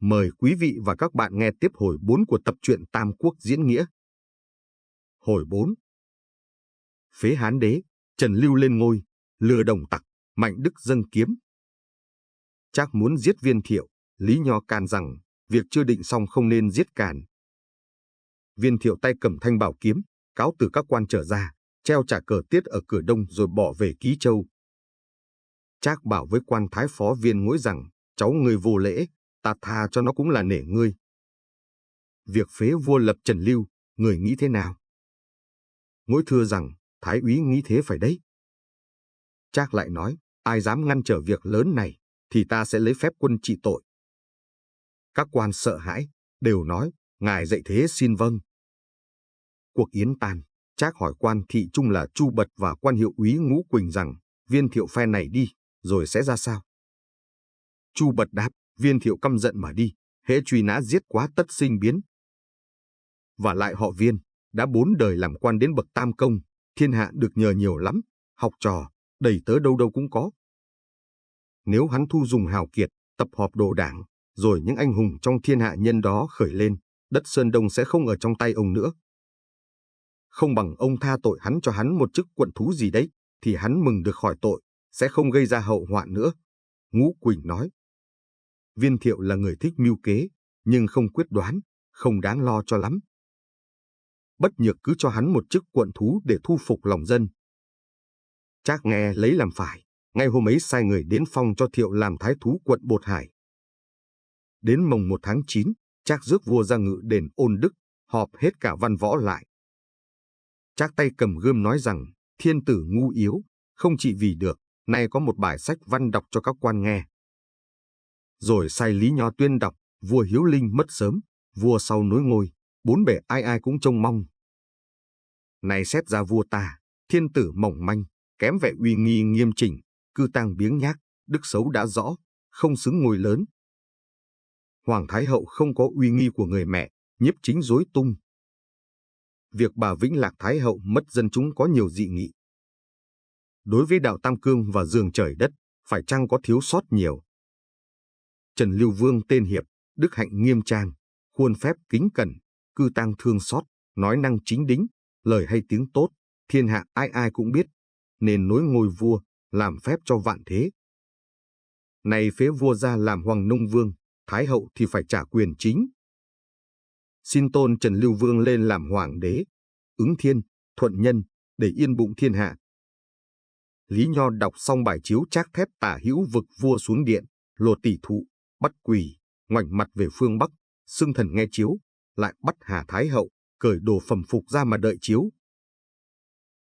Mời quý vị và các bạn nghe tiếp hồi 4 của tập truyện Tam Quốc diễn nghĩa. Hồi 4. Phế Hán đế, Trần Lưu lên ngôi, lừa đồng tặc, Mạnh Đức dâng kiếm. Trác muốn giết Viên Thiệu, Lý Nho can rằng việc chưa định xong không nên giết càn. Viên Thiệu tay cầm thanh bảo kiếm, cáo từ các quan trở ra, treo trả cờ tiết ở cửa đông rồi bỏ về Ký Châu. Trác bảo với quan thái phó Viên Ngũi rằng, cháu ngươi vô lễ, ta tha cho nó cũng là nể ngươi. Việc phế vua lập Trần Lưu, người nghĩ thế nào? Ngũi thưa rằng, thái úy nghĩ thế phải đấy. Trác lại nói, ai dám ngăn trở việc lớn này, thì ta sẽ lấy phép quân trị tội. Các quan sợ hãi, đều nói, ngài dạy thế xin vâng. Cuộc yến tan, Trác hỏi quan thị trung là Chu Bật và quan hiệu úy Ngũ Quỳnh rằng, Viên Thiệu phe này đi, rồi sẽ ra sao? Chu Bật đáp, Viên Thiệu căm giận mà đi, hễ truy nã giết quá tất sinh biến. Và lại họ Viên, đã 4 đời làm quan đến bậc tam công, thiên hạ được nhờ nhiều lắm, học trò, đầy tớ đâu đâu cũng có. Nếu hắn thu dùng hào kiệt, tập họp đồ đảng, rồi những anh hùng trong thiên hạ nhân đó khởi lên, đất Sơn Đông sẽ không ở trong tay ông nữa. Không bằng ông tha tội hắn cho hắn một chức quận thú gì đấy, thì hắn mừng được khỏi tội, sẽ không gây ra hậu hoạn nữa. Ngũ Quỳnh nói. Viên Thiệu là người thích mưu kế, nhưng không quyết đoán, không đáng lo cho lắm. Bất nhược cứ cho hắn một chức quận thú để thu phục lòng dân. Trác nghe lấy làm phải, ngay hôm ấy sai người đến phong cho Thiệu làm thái thú quận Bột Hải. Đến mồng 1 tháng 9, Trác rước vua ra ngự đền Ôn Đức, họp hết cả văn võ lại. Trác tay cầm gươm nói rằng, thiên tử ngu yếu, không trị vì được, nay có một bài sách văn đọc cho các quan nghe. Rồi sai Lý Nho tuyên đọc, vua Hiếu Linh mất sớm, vua sau nối ngôi, 4 bề ai ai cũng trông mong. Này xét ra vua ta, thiên tử mỏng manh, kém vẻ uy nghi nghiêm chỉnh, cư tang biếng nhác, đức xấu đã rõ, không xứng ngôi lớn. Hoàng Thái Hậu không có uy nghi của người mẹ, nhiếp chính rối tung. Việc bà Vĩnh Lạc Thái Hậu mất dân chúng có nhiều dị nghị. Đối với đạo Tam Cương và giường trời đất, phải chăng có thiếu sót nhiều. Trần Lưu Vương tên hiệp, đức hạnh nghiêm trang, khuôn phép kính cẩn, cư tang thương xót, nói năng chính đính, lời hay tiếng tốt, thiên hạ ai ai cũng biết, nên nối ngôi vua, làm phép cho vạn thế. Này phế vua ra làm Hoàng Nông Vương, Thái Hậu thì phải trả quyền chính. Xin tôn Trần Lưu Vương lên làm Hoàng đế, ứng thiên, thuận nhân, để yên bụng thiên hạ. Lý Nho đọc xong bài chiếu Trác thép tả hữu vực vua xuống điện, lột tỷ thụ, bắt quỳ, ngoảnh mặt về phương Bắc, xưng thần nghe chiếu, lại bắt Hà Thái Hậu, cởi đồ phẩm phục ra mà đợi chiếu.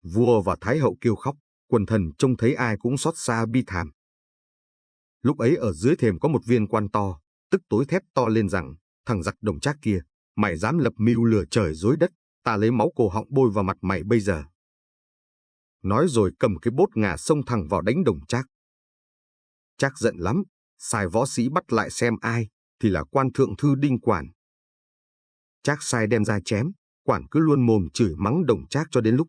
Vua và Thái Hậu kêu khóc, quần thần trông thấy ai cũng xót xa bi thảm. Lúc ấy ở dưới thềm có một viên quan to, tức tối thét to lên rằng, thằng giặc Đồng Trác kia, mày dám lập mưu lừa trời dối đất, ta lấy máu cổ họng bôi vào mặt mày bây giờ. Nói rồi cầm cái bốt ngà xông thẳng vào đánh Đồng Trác. Trác giận lắm, sai võ sĩ bắt lại xem ai, thì là quan thượng thư Đinh Quản. Trác sai đem ra chém, Quản cứ luôn mồm chửi mắng Đồng Trác cho đến lúc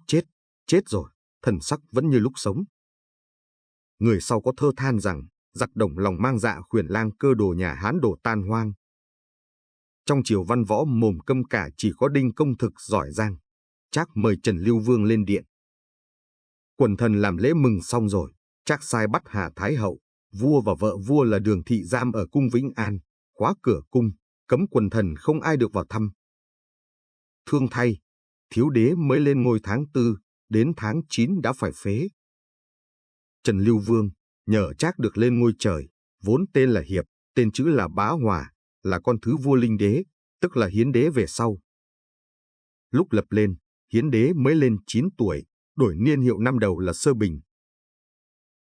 chết rồi, thần sắc vẫn như lúc sống. Người sau có thơ than rằng, giặc Đồng lòng mang dạ khuyển lang cơ đồ nhà Hán đổ tan hoang. Trong triều văn võ mồm câm cả chỉ có Đinh Công Thực giỏi giang. Trác mời Trần Lưu Vương lên điện. Quần thần làm lễ mừng xong rồi, Trác sai bắt Hà Thái Hậu, vua và vợ vua là Đường Thị giam ở cung Vĩnh An, khóa cửa cung, cấm quần thần không ai được vào thăm. Thương thay, thiếu đế mới lên ngôi tháng 4, đến tháng 9 đã phải phế. Trần Lưu Vương, nhờ Trác được lên ngôi trời, vốn tên là Hiệp, tên chữ là Bá Hòa, là con thứ vua Linh Đế, tức là Hiến Đế về sau. Lúc lập lên, Hiến Đế mới lên 9 tuổi, đổi niên hiệu năm đầu là Sơ Bình.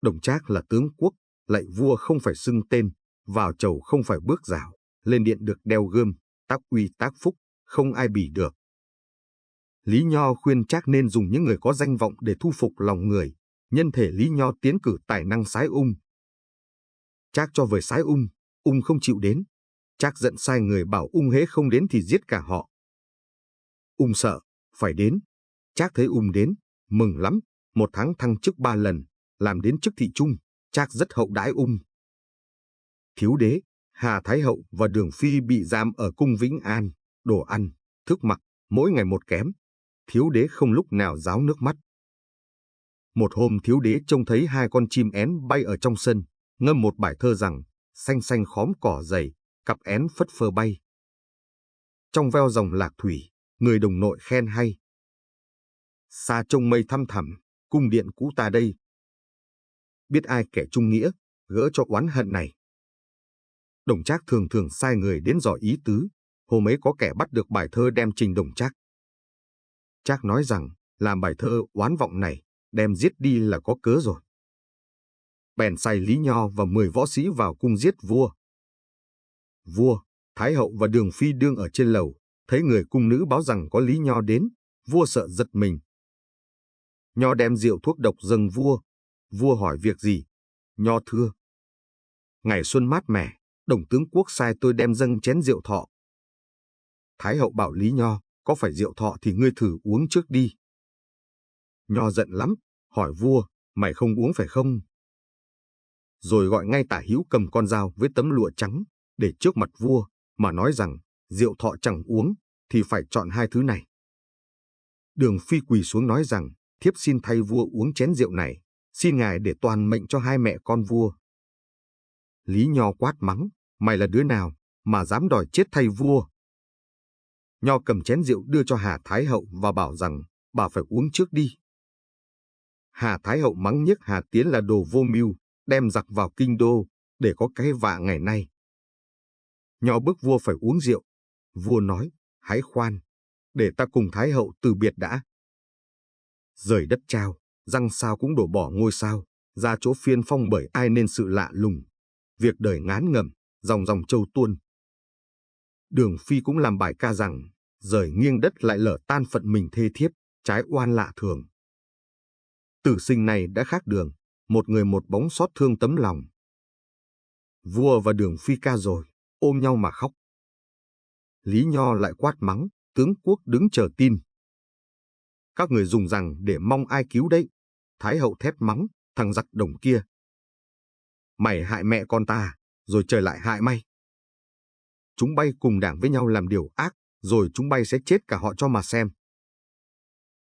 Đồng Trác là tướng quốc, lạy vua không phải xưng tên, vào chầu không phải bước rào, lên điện được đeo gươm, tác uy tác phúc, không ai bỉ được. Lý Nho khuyên Trác nên dùng những người có danh vọng để thu phục lòng người, nhân thể Lý Nho tiến cử tài năng Sái Ung. Trác cho với Sái Ung, Ung không chịu đến. Trác giận sai người bảo Ung hễ không đến thì giết cả họ. Ung sợ, phải đến. Trác thấy Ung đến, mừng lắm, 1 tháng thăng chức 3 lần, làm đến chức thị trung, Trác rất hậu đãi Ung. Thiếu đế, Hà Thái Hậu và Đường Phi bị giam ở cung Vĩnh An, đồ ăn, thức mặc, mỗi ngày một kém. Thiếu đế không lúc nào ráo nước mắt. Một hôm thiếu đế trông thấy hai con chim én bay ở trong sân, ngâm một bài thơ rằng, xanh xanh khóm cỏ dày, cặp én phất phơ bay. Trong veo dòng lạc thủy, người đồng nội khen hay. Xa trông mây thăm thẳm, cung điện cũ ta đây. Biết ai kẻ trung nghĩa, gỡ cho oán hận này. Đồng Trác thường thường sai người đến dò ý tứ, hôm ấy có kẻ bắt được bài thơ đem trình Đồng Trác. Trác nói rằng, làm bài thơ oán vọng này, đem giết đi là có cớ rồi. Bèn sai Lý Nho và 10 võ sĩ vào cung giết vua. Vua, Thái Hậu và Đường Phi đương ở trên lầu, thấy người cung nữ báo rằng có Lý Nho đến, vua sợ giật mình. Nho đem rượu thuốc độc dâng vua. Vua hỏi việc gì? Nho thưa: ngày xuân mát mẻ, Đồng tướng quốc sai tôi đem dâng chén rượu thọ. Thái Hậu bảo Lý Nho, có phải rượu thọ thì ngươi thử uống trước đi. Nho giận lắm, hỏi vua, mày không uống phải không? Rồi gọi ngay Tả Hữu cầm con dao với tấm lụa trắng, để trước mặt vua, mà nói rằng, rượu thọ chẳng uống, thì phải chọn hai thứ này. Đường Phi quỳ xuống nói rằng, thiếp xin thay vua uống chén rượu này, xin ngài để toàn mệnh cho hai mẹ con vua. Lý Nho quát mắng, mày là đứa nào, mà dám đòi chết thay vua? Nho cầm chén rượu đưa cho Hà Thái Hậu và bảo rằng, bà phải uống trước đi. Hà Thái Hậu mắng nhiếc Hà Tiến là đồ vô mưu, đem giặc vào kinh đô, để có cái vạ ngày nay. Nho bức vua phải uống rượu. Vua nói, hãy khoan, để ta cùng Thái Hậu từ biệt đã. Rời đất trao, răng sao cũng đổ bỏ ngôi sao, ra chỗ phiên phong bởi ai nên sự lạ lùng. Việc đời ngán ngẩm, dòng dòng châu tuôn. Đường Phi cũng làm bài ca rằng, rời nghiêng đất lại lở tan phận mình thê thiếp, trái oan lạ thường. Tử sinh này đã khác đường, một người một bóng xót thương tấm lòng. Vua và Đường Phi ca rồi, ôm nhau mà khóc. Lý Nho lại quát mắng, tướng quốc đứng chờ tin. Các người dùng rằng để mong ai cứu đấy. Thái Hậu thét mắng, thằng giặc Đồng kia. Mày hại mẹ con ta, rồi trời lại hại mày. Chúng bay cùng đảng với nhau làm điều ác, rồi chúng bay sẽ chết cả họ cho mà xem.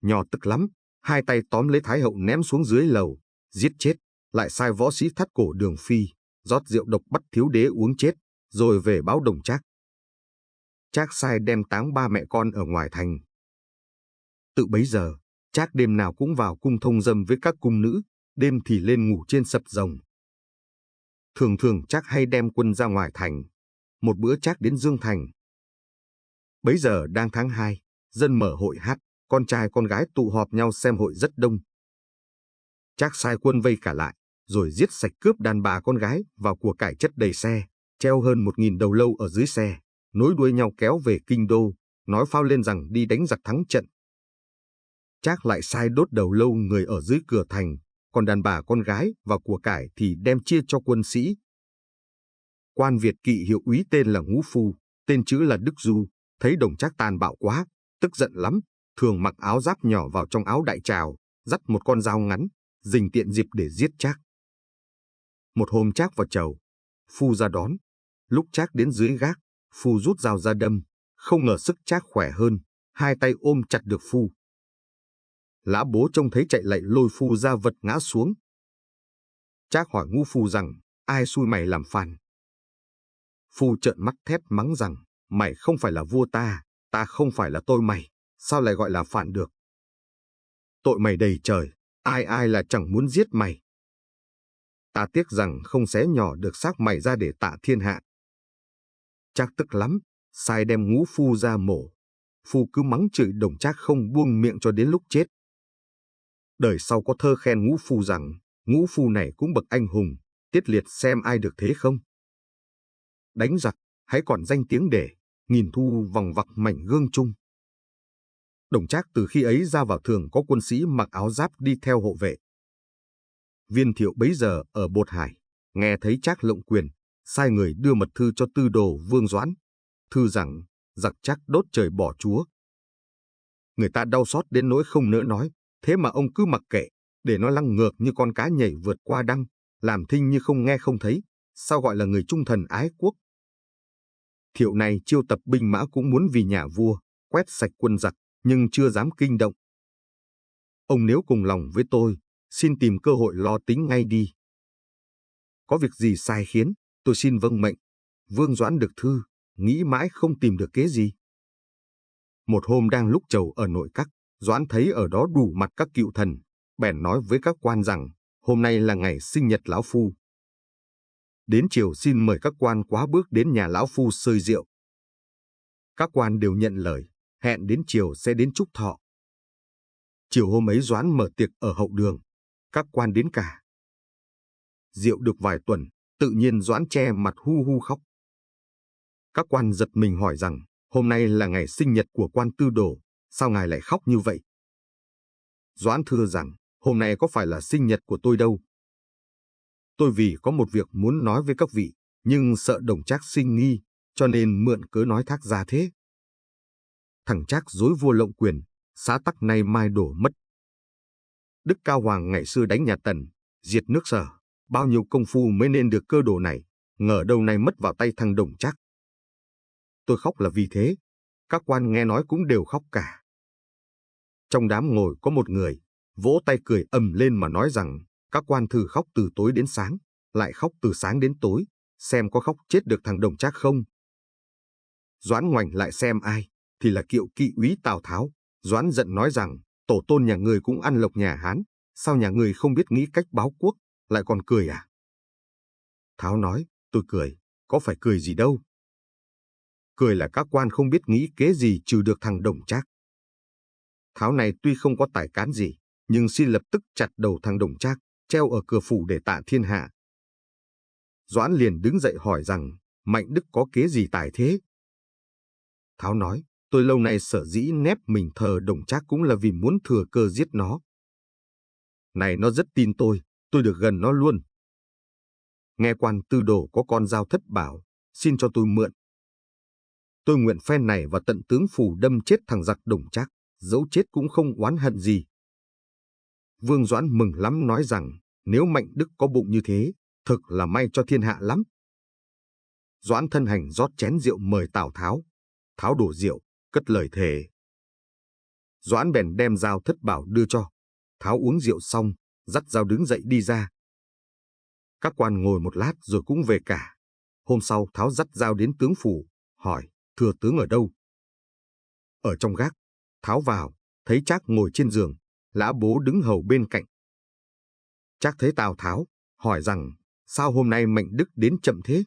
Nho tức lắm, hai tay tóm lấy Thái Hậu ném xuống dưới lầu, giết chết, lại sai võ sĩ thắt cổ Đường Phi, rót rượu độc bắt thiếu đế uống chết, rồi về báo Đồng Trác. Trác sai đem táng ba mẹ con ở ngoài thành. Tự bấy giờ, Trác đêm nào cũng vào cung thông dâm với các cung nữ, đêm thì lên ngủ trên sập rồng. Thường thường Trác hay đem quân ra ngoài thành. Một bữa Trác đến Dương Thành. Bấy giờ đang tháng 2, dân mở hội hát, con trai con gái tụ họp nhau xem hội rất đông. Trác sai quân vây cả lại, rồi giết sạch cướp đàn bà con gái và của cải chất đầy xe, treo hơn 1000 đầu lâu ở dưới xe, nối đuôi nhau kéo về kinh đô, nói phao lên rằng đi đánh giặc thắng trận. Trác lại sai đốt đầu lâu người ở dưới cửa thành, còn đàn bà con gái và của cải thì đem chia cho quân sĩ. Quan Việt kỵ hiệu úy tên là Ngũ Phu, tên chữ là Đức Du, thấy Đồng Trác tàn bạo quá, tức giận lắm, thường mặc áo giáp nhỏ vào trong áo đại trào, dắt một con dao ngắn, rình tiện dịp để giết Trác. Một hôm Trác vào chầu, Phu ra đón. Lúc Trác đến dưới gác, Phu rút dao ra đâm, không ngờ sức Trác khỏe hơn, hai tay ôm chặt được Phu. Lã Bố trông thấy chạy lại lôi Phu ra vật ngã xuống. Trác hỏi Ngũ Phu rằng, ai xui mày làm phản? Phu trợn mắt thét mắng rằng, mày không phải là vua ta không phải là tôi mày, sao lại gọi là phản được? Tội mày đầy trời, ai là chẳng muốn giết mày. Ta tiếc rằng không xé nhỏ được xác mày ra để tạ thiên hạ. Trác tức lắm, sai đem Ngũ Phu ra mổ. Phu cứ mắng chửi Đồng Trác không buông miệng cho đến lúc chết. Đời sau có thơ khen Ngũ Phu rằng, Ngũ Phu này cũng bậc anh hùng, tiết liệt xem ai được thế không? Đánh giặc, hãy còn danh tiếng để, nghìn thu vòng vặc mảnh gương chung. Đồng Trác từ khi ấy ra vào thường có quân sĩ mặc áo giáp đi theo hộ vệ. Viên Thiệu bấy giờ ở Bột Hải, nghe thấy Trác lộng quyền, sai người đưa mật thư cho tư đồ Vương Doãn. Thư rằng, giặc Trác đốt trời bỏ chúa. Người ta đau xót đến nỗi không nỡ nói, thế mà ông cứ mặc kệ, để nó lăng ngược như con cá nhảy vượt qua đăng, làm thinh như không nghe không thấy, sao gọi là người trung thần ái quốc. Thiệu này chiêu tập binh mã cũng muốn vì nhà vua, quét sạch quân giặc, nhưng chưa dám kinh động. Ông nếu cùng lòng với tôi, xin tìm cơ hội lo tính ngay đi. Có việc gì sai khiến, tôi xin vâng mệnh. Vương Doãn được thư, nghĩ mãi không tìm được kế gì. Một hôm đang lúc chầu ở nội các, Doãn thấy ở đó đủ mặt các cựu thần, bèn nói với các quan rằng, hôm nay là ngày sinh nhật lão phu. Đến chiều xin mời các quan quá bước đến nhà lão phu xơi rượu. Các quan đều nhận lời, hẹn đến chiều sẽ đến chúc thọ. Chiều hôm ấy Doãn mở tiệc ở hậu đường, các quan đến cả. Rượu được vài tuần, tự nhiên Doãn che mặt hu hu khóc. Các quan giật mình hỏi rằng, hôm nay là ngày sinh nhật của quan Tư Đồ, sao ngài lại khóc như vậy? Doãn thưa rằng, hôm nay có phải là sinh nhật của tôi đâu. Tôi vì có một việc muốn nói với các vị, nhưng sợ Đồng Trác sinh nghi, cho nên mượn cớ nói thác ra thế. Thằng Trác dối vua lộng quyền, xã tắc nay mai đổ mất. Đức Cao Hoàng ngày xưa đánh nhà Tần, diệt nước Sở, bao nhiêu công phu mới nên được cơ đồ này, ngờ đâu nay mất vào tay thằng Đồng Trác. Tôi khóc là vì thế, các quan nghe nói cũng đều khóc cả. Trong đám ngồi có một người, vỗ tay cười ầm lên mà nói rằng, các quan thử khóc từ tối đến sáng, lại khóc từ sáng đến tối, xem có khóc chết được thằng Đồng Trác không. Doãn ngoảnh lại xem ai, thì là Kiệu Kỵ úy Tào Tháo. Doãn giận nói rằng, tổ tôn nhà người cũng ăn lộc nhà Hán, sao nhà người không biết nghĩ cách báo quốc, lại còn cười à? Tháo nói, tôi cười, có phải cười gì đâu. Cười là các quan không biết nghĩ kế gì trừ được thằng Đồng Trác. Tháo này tuy không có tài cán gì, nhưng xin lập tức chặt đầu thằng Đồng Trác, treo ở cửa phủ để tạ thiên hạ. Doãn liền đứng dậy hỏi rằng, Mạnh Đức có kế gì tài thế? Tháo nói, tôi lâu nay sở dĩ nép mình thờ Đồng Trác cũng là vì muốn thừa cơ giết nó. Này nó rất tin tôi được gần nó luôn. Nghe quan Tư Đồ có con dao thất bảo, xin cho tôi mượn. Tôi nguyện phen này và tận tướng phủ đâm chết thằng giặc Đồng Trác, dẫu chết cũng không oán hận gì. Vương Doãn mừng lắm nói rằng, nếu Mạnh Đức có bụng như thế, thực là may cho thiên hạ lắm. Doãn thân hành rót chén rượu mời Tào Tháo. Tháo đổ rượu, cất lời thề. Doãn bèn đem dao thất bảo đưa cho. Tháo uống rượu xong, dắt dao đứng dậy đi ra. Các quan ngồi một lát rồi cũng về cả. Hôm sau Tháo dắt dao đến tướng phủ, hỏi, thưa tướng ở đâu? Ở trong gác. Tháo vào, thấy Trác ngồi trên giường, Lã Bố đứng hầu bên cạnh. Trác thấy Tào Tháo, hỏi rằng, sao hôm nay Mạnh Đức đến chậm thế?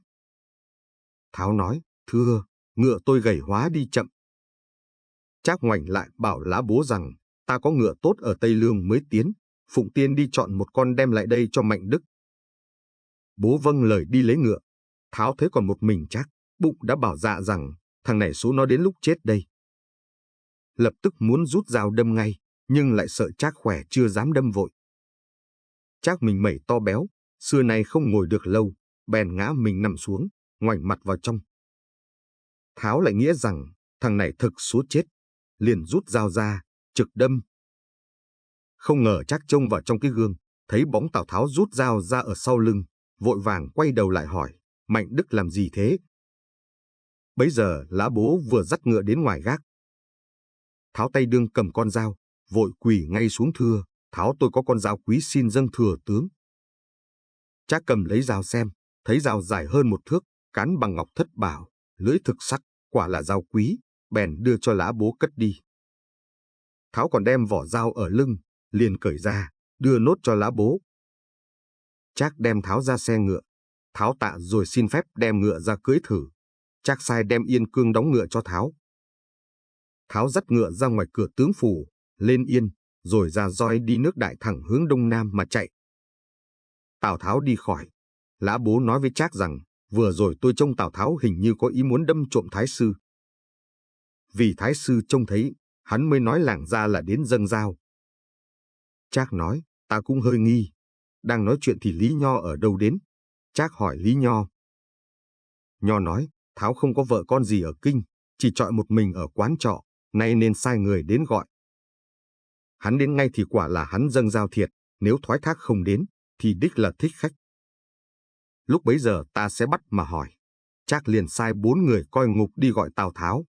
Tháo nói, thưa, ngựa tôi gầy hóa đi chậm. Trác ngoảnh lại bảo Lã Bố rằng, ta có ngựa tốt ở Tây Lương mới tiến, Phụng Tiên đi chọn một con đem lại đây cho Mạnh Đức. Bố vâng lời đi lấy ngựa. Tháo thấy còn một mình Trác, bụng đã bảo dạ rằng, thằng này số nó đến lúc chết đây. Lập tức muốn rút dao đâm ngay, nhưng lại sợ Trác khỏe chưa dám đâm vội. Trác mình mẩy to béo, xưa nay không ngồi được lâu, bèn ngã mình nằm xuống, ngoảnh mặt vào trong. Tháo lại nghĩa rằng, thằng này thực số chết, liền rút dao ra, trực đâm. Không ngờ Trác trông vào trong cái gương, thấy bóng Tào Tháo rút dao ra ở sau lưng, vội vàng quay đầu lại hỏi, Mạnh Đức làm gì thế? Bấy giờ Lã Bố vừa dắt ngựa đến ngoài gác. Tháo tay đương cầm con dao, vội quỳ ngay xuống thưa, Tháo tôi có con dao quý xin dâng thừa tướng. Trác cầm lấy dao xem, thấy dao dài hơn 1 thước, cán bằng ngọc thất bảo, lưỡi thực sắc, quả là dao quý, bèn đưa cho Lã Bố cất đi. Tháo còn đem vỏ dao ở lưng, liền cởi ra, đưa nốt cho Lã Bố. Trác đem Tháo ra xe ngựa. Tháo tạ rồi xin phép đem ngựa ra cưỡi thử. Trác sai đem yên cương đóng ngựa cho Tháo. Tháo dắt ngựa ra ngoài cửa tướng phủ, lên yên, rồi ra roi đi nước Đại thẳng hướng đông nam mà chạy. Tào Tháo đi khỏi. Lã Bố nói với Trác rằng, vừa rồi tôi trông Tào Tháo hình như có ý muốn đâm trộm Thái sư. Vì Thái sư trông thấy, hắn mới nói lảng ra là đến dâng dao. Trác nói, ta cũng hơi nghi. Đang nói chuyện thì Lý Nho ở đâu đến? Trác hỏi Lý Nho. Nho nói, Tháo không có vợ con gì ở kinh, chỉ trọi một mình ở quán trọ, nay nên sai người đến gọi. Hắn đến ngay thì quả là hắn dâng dao thiệt, nếu thoái thác không đến, thì đích là thích khách. Lúc bấy giờ ta sẽ bắt mà hỏi. Trác liền sai 4 người coi ngục đi gọi Tào Tháo.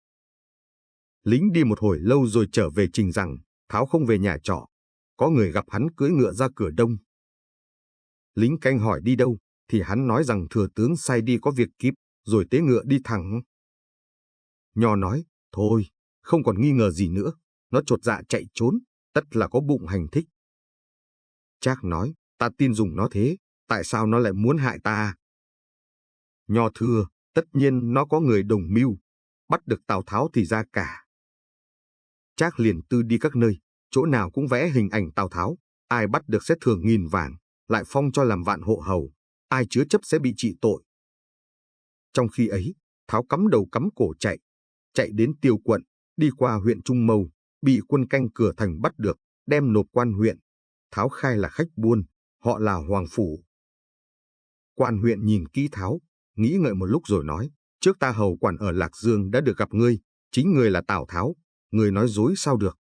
Lính đi một hồi lâu rồi trở về trình rằng Tháo không về nhà trọ, có người gặp hắn cưỡi ngựa ra cửa đông. Lính canh hỏi đi đâu, thì hắn nói rằng thừa tướng sai đi có việc kíp, rồi tế ngựa đi thẳng. Nho nói, thôi, không còn nghi ngờ gì nữa, nó chột dạ chạy trốn, tất là có bụng hành thích. Trác nói, ta tin dùng nó thế, tại sao nó lại muốn hại ta? Nho thưa, tất nhiên nó có người đồng mưu, bắt được Tào Tháo thì ra cả. Trác liền tư đi các nơi, chỗ nào cũng vẽ hình ảnh Tào Tháo, ai bắt được sẽ thưởng 1000 vàng, lại phong cho làm vạn hộ hầu, ai chứa chấp sẽ bị trị tội. Trong khi ấy, Tháo cắm đầu cắm cổ chạy đến Tiêu quận, đi qua huyện Trung Mâu, bị quân canh cửa thành bắt được, đem nộp quan huyện. Tháo khai là khách buôn, họ là Hoàng Phủ. Quan huyện nhìn kỹ Tháo, nghĩ ngợi một lúc rồi nói, trước ta hầu quản ở Lạc Dương đã được gặp ngươi, chính ngươi là Tào Tháo, ngươi nói dối sao được.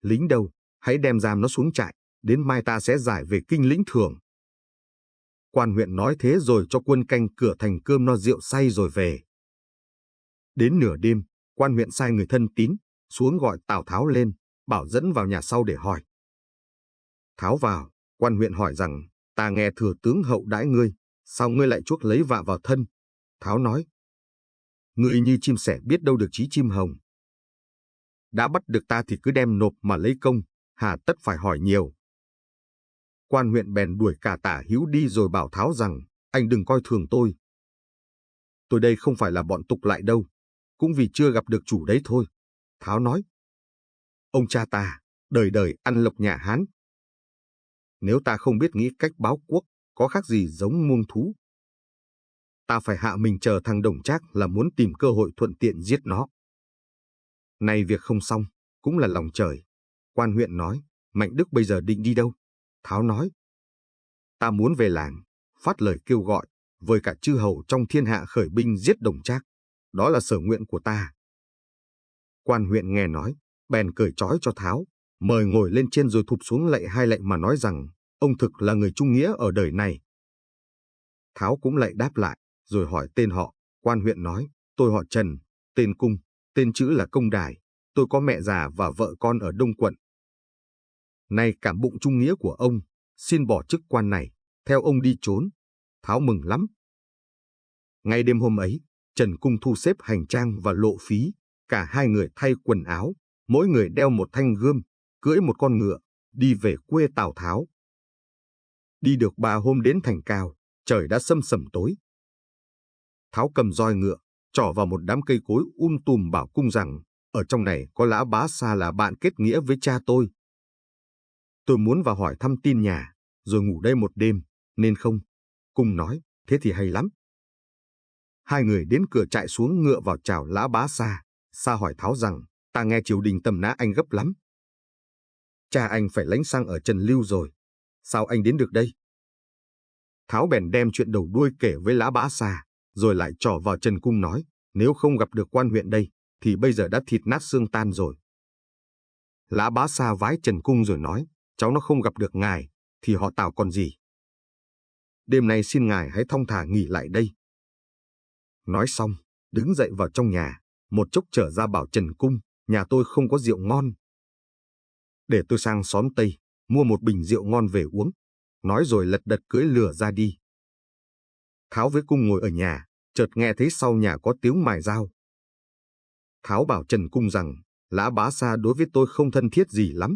Lính đâu, hãy đem giam nó xuống trại, đến mai ta sẽ giải về kinh lĩnh thưởng. Quan huyện nói thế rồi cho quân canh cửa thành cơm no rượu say rồi về. Đến nửa đêm, quan huyện sai người thân tín xuống gọi Tào Tháo lên, bảo dẫn vào nhà sau để hỏi. Tháo vào, quan huyện hỏi rằng, ta nghe thừa tướng hậu đãi ngươi, sao ngươi lại chuốc lấy vạ vào thân? Tháo nói, ngươi như chim sẻ biết đâu được chí chim hồng. Đã bắt được ta thì cứ đem nộp mà lấy công, hà tất phải hỏi nhiều. Quan huyện bèn đuổi cả Tả Hữu đi rồi bảo Tháo rằng, anh đừng coi thường tôi. Tôi đây không phải là bọn tục lại đâu, cũng vì chưa gặp được chủ đấy thôi. Tháo nói, ông cha ta, đời đời ăn lộc nhà Hán. Nếu ta không biết nghĩ cách báo quốc, có khác gì giống muông thú. Ta phải hạ mình chờ thằng Đồng Trác là muốn tìm cơ hội thuận tiện giết nó. Nay việc không xong, cũng là lòng trời. Quan huyện nói, Mạnh Đức bây giờ định đi đâu? Tháo nói, ta muốn về làng, phát lời kêu gọi, với cả chư hầu trong thiên hạ khởi binh giết Đồng Trác. Đó là sở nguyện của ta. Quan huyện nghe nói, bèn cởi trói cho Tháo, mời ngồi lên trên rồi thụp xuống lạy 2 lạy mà nói rằng, ông thực là người trung nghĩa ở đời này. Tháo cũng lạy đáp lại, rồi hỏi tên họ. Quan huyện nói, tôi họ Trần, tên Cung, tên chữ là Công Đài, tôi có mẹ già và vợ con ở Đông quận. Nay cảm bụng trung nghĩa của ông, xin bỏ chức quan này, theo ông đi trốn. Tháo mừng lắm. Ngay đêm hôm ấy, Trần Cung thu xếp hành trang và lộ phí, cả hai người thay quần áo, mỗi người đeo một thanh gươm, cưỡi một con ngựa, đi về quê Tào Tháo. Đi được 3 hôm đến thành Cao, trời đã sâm sẩm tối. Tháo cầm roi ngựa, trỏ vào một đám cây cối tùm bảo Cung rằng, ở trong này có Lã Bá Sa là bạn kết nghĩa với cha tôi. Tôi muốn vào hỏi thăm tin nhà, rồi ngủ đây một đêm, nên không? Cung nói, thế thì hay lắm. Hai người đến cửa trại xuống ngựa vào chào Lã Bá Sa. Sa hỏi Tháo rằng, ta nghe triều đình tầm nã anh gấp lắm. Cha anh phải lánh sang ở Trần Lưu rồi, sao anh đến được đây? Tháo bèn đem chuyện đầu đuôi kể với Lã Bá Sa, rồi lại trỏ vào Trần Cung nói, nếu không gặp được quan huyện đây, thì bây giờ đã thịt nát xương tan rồi. Lã Bá Sa vái Trần Cung rồi nói, cháu nó không gặp được ngài, thì họ Tào còn gì. Đêm nay xin ngài hãy thong thả nghỉ lại đây. Nói xong, đứng dậy vào trong nhà, một chốc trở ra bảo Trần Cung, nhà tôi không có rượu ngon. Để tôi sang xóm Tây, mua một bình rượu ngon về uống. Nói rồi lật đật cưỡi lừa ra đi. Tháo với Cung ngồi ở nhà, chợt nghe thấy sau nhà có tiếng mài dao. Tháo bảo Trần Cung rằng, Lã Bá Sa đối với tôi không thân thiết gì lắm.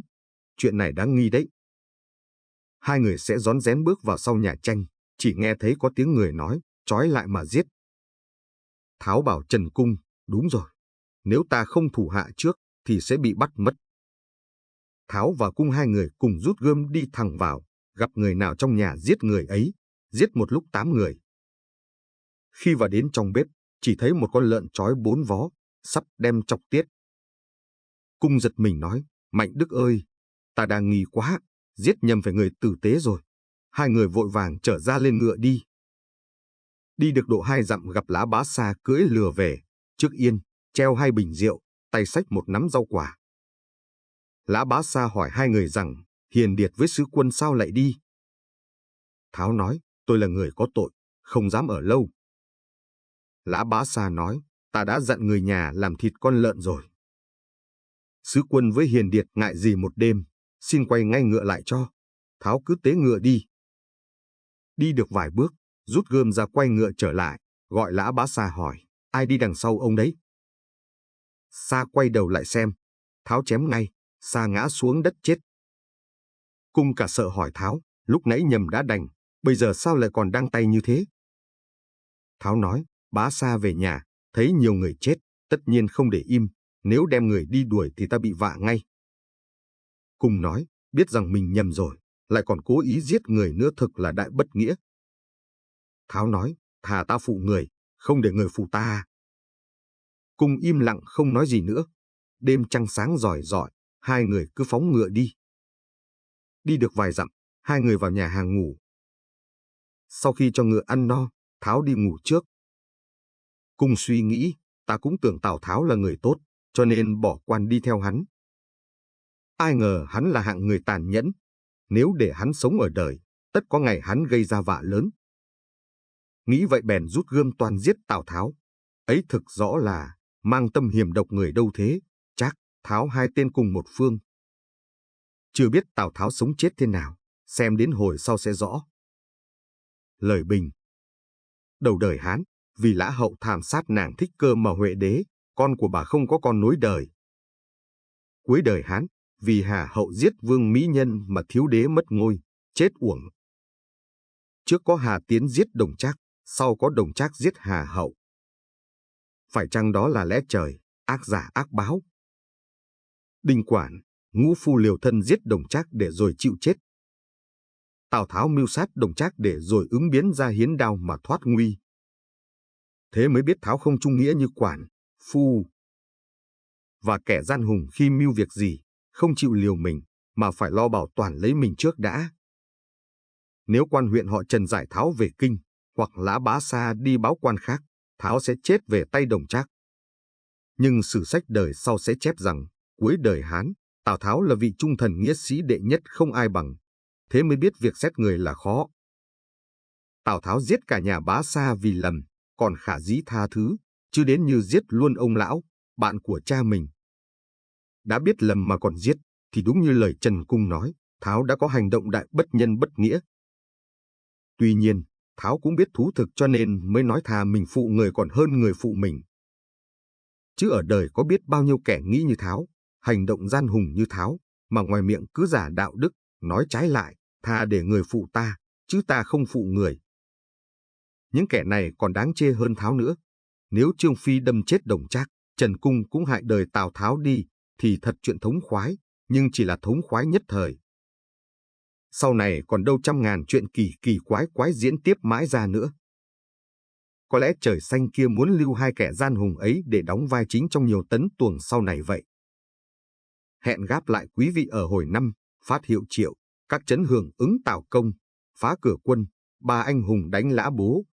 Chuyện này đáng nghi đấy. Hai người sẽ rón rén bước vào sau nhà tranh, chỉ nghe thấy có tiếng người nói, trói lại mà giết. Tháo bảo Trần Cung, đúng rồi, nếu ta không thủ hạ trước, thì sẽ bị bắt mất. Tháo và Cung hai người cùng rút gươm đi thẳng vào, gặp người nào trong nhà giết người ấy, giết một lúc 8 người. Khi vào đến trong bếp, chỉ thấy một con lợn trói 4 vó, sắp đem chọc tiết. Cung giật mình nói, Mạnh Đức ơi, ta đang nghi quá, giết nhầm phải người tử tế rồi. Hai người vội vàng trở ra lên ngựa đi. Đi được độ 2 dặm gặp Lã Bá Sa cưỡi lừa về, trước yên, treo 2 bình rượu, tay xách một nắm rau quả. Lã Bá Sa hỏi hai người rằng, hiền điệt với sứ quân sao lại đi? Tháo nói, tôi là người có tội, không dám ở lâu. Lã Bá Sa nói, ta đã dặn người nhà làm thịt con lợn rồi. Sứ quân với Hiền Điệt ngại gì một đêm, xin quay ngay ngựa lại cho. Tháo cứ tế ngựa đi. Đi được vài bước, rút gươm ra quay ngựa trở lại, gọi Lã Bá Sa hỏi, ai đi đằng sau ông đấy? Sa quay đầu lại xem, Tháo chém ngay, Sa ngã xuống đất chết. Cung cả sợ hỏi Tháo, lúc nãy nhầm đã đành, bây giờ sao lại còn đang tay như thế? Tháo nói, Bá Sa về nhà, thấy nhiều người chết, tất nhiên không để im, nếu đem người đi đuổi thì ta bị vạ ngay. Cung nói, biết rằng mình nhầm rồi, lại còn cố ý giết người nữa thực là đại bất nghĩa. Tháo nói, thà ta phụ người, không để người phụ ta. Cung im lặng không nói gì nữa. Đêm trăng sáng rọi rọi, hai người cứ phóng ngựa đi. Đi được vài dặm, hai người vào nhà hàng ngủ. Sau khi cho ngựa ăn no, Tháo đi ngủ trước. Cung suy nghĩ, ta cũng tưởng Tào Tháo là người tốt, cho nên bỏ quan đi theo hắn. Ai ngờ hắn là hạng người tàn nhẫn. Nếu để hắn sống ở đời, tất có ngày hắn gây ra vạ lớn. Nghĩ vậy bèn rút gươm toan giết Tào Tháo. Ấy thực rõ là mang tâm hiểm độc người đâu thế, Trác, Tháo hai tên cùng một phương. Chưa biết Tào Tháo sống chết thế nào, xem đến hồi sau sẽ rõ. Lời bình. Đầu đời Hán, vì Lã Hậu thảm sát nàng Thích Cơ mà Huệ đế, con của bà không có con nối đời. Cuối đời Hán, vì Hà Hậu giết Vương Mỹ Nhân mà thiếu đế mất ngôi, chết uổng. Trước có Hà Tiến giết Đồng Trác, sau có Đồng Trác giết Hà Hậu. Phải chăng đó là lẽ trời, ác giả ác báo? Đinh Quản, ngũ phu liều thân giết Đồng Trác để rồi chịu chết. Tào Tháo mưu sát Đồng Trác để rồi ứng biến ra hiến đao mà thoát nguy. Thế mới biết Tháo không trung nghĩa như Quản, phu. Và kẻ gian hùng khi mưu việc gì, không chịu liều mình, mà phải lo bảo toàn lấy mình trước đã. Nếu quan huyện họ Trần giải Tháo về kinh, hoặc Lã Bá Sa đi báo quan khác, Tháo sẽ chết về tay Đồng Trác. Nhưng sử sách đời sau sẽ chép rằng, cuối đời Hán, Tào Tháo là vị trung thần nghĩa sĩ đệ nhất không ai bằng. Thế mới biết việc xét người là khó. Tào Tháo giết cả nhà Bá Sa vì lầm, còn khả dĩ tha thứ, chứ đến như giết luôn ông lão, bạn của cha mình. Đã biết lầm mà còn giết, thì đúng như lời Trần Cung nói, Tháo đã có hành động đại bất nhân bất nghĩa. Tuy nhiên, Tháo cũng biết thú thực cho nên mới nói thà mình phụ người còn hơn người phụ mình. Chứ ở đời có biết bao nhiêu kẻ nghĩ như Tháo, hành động gian hùng như Tháo, mà ngoài miệng cứ giả đạo đức, nói trái lại, thà để người phụ ta, chứ ta không phụ người. Những kẻ này còn đáng chê hơn Tháo nữa. Nếu Trương Phi đâm chết Đồng Trác, Trần Cung cũng hại đời Tào Tháo đi, thì thật chuyện thống khoái, nhưng chỉ là thống khoái nhất thời. Sau này còn đâu trăm ngàn chuyện kỳ kỳ quái quái diễn tiếp mãi ra nữa. Có lẽ trời xanh kia muốn lưu hai kẻ gian hùng ấy để đóng vai chính trong nhiều tấn tuồng sau này vậy. Hẹn gáp lại quý vị ở hồi 5, phát hiệu triệu, các chấn hưởng ứng Tào công, phá cửa quân, ba anh hùng đánh Lã Bố.